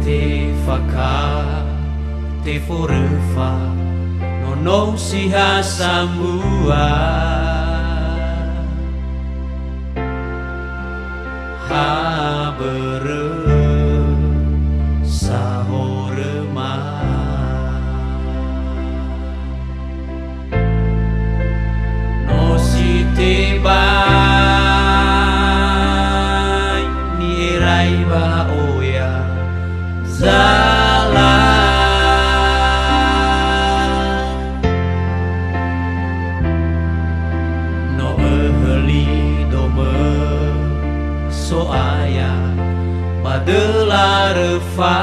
te whaka te whorewha no no siha sambua ha bere sahorema no si te bai ni erai ba oya zala no ehli dome so aya padela refa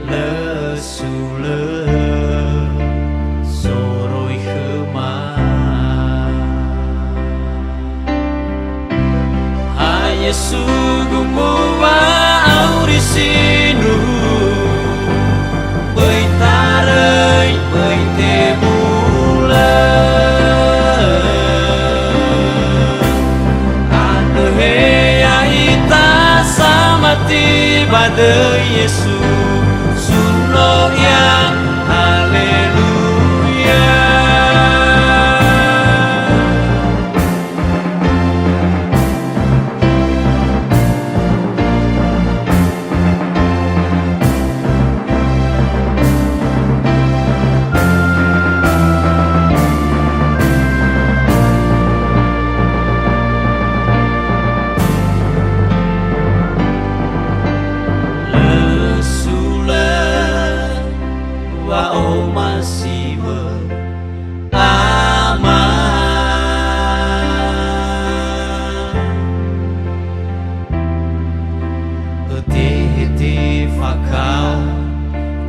lesule soroi khema Yesu gumuwa aurisinu Bơi ta rơi bơi te bula Anu heya ita samati pada Yesu Suno yang haleluya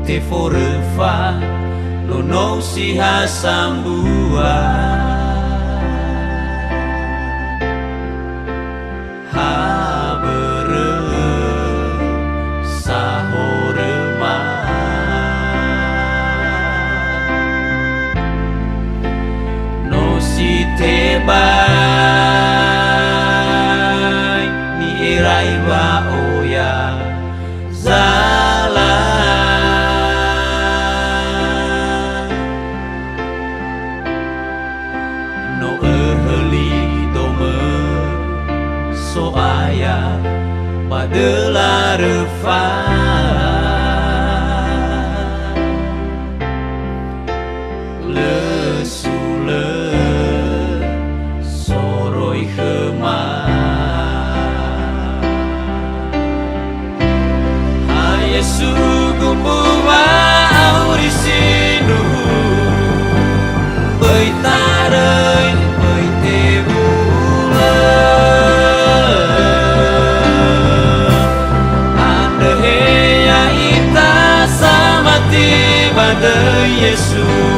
te forefa lo no siha sambua ha bere sahorema no si te bai ni erai wa oya zala no ehli dome so aya padela refa lesule soroi khema ha Yesu gumuwa aurisinu bơi ta rơi bơi te bula ande heya ita samati pada Yesus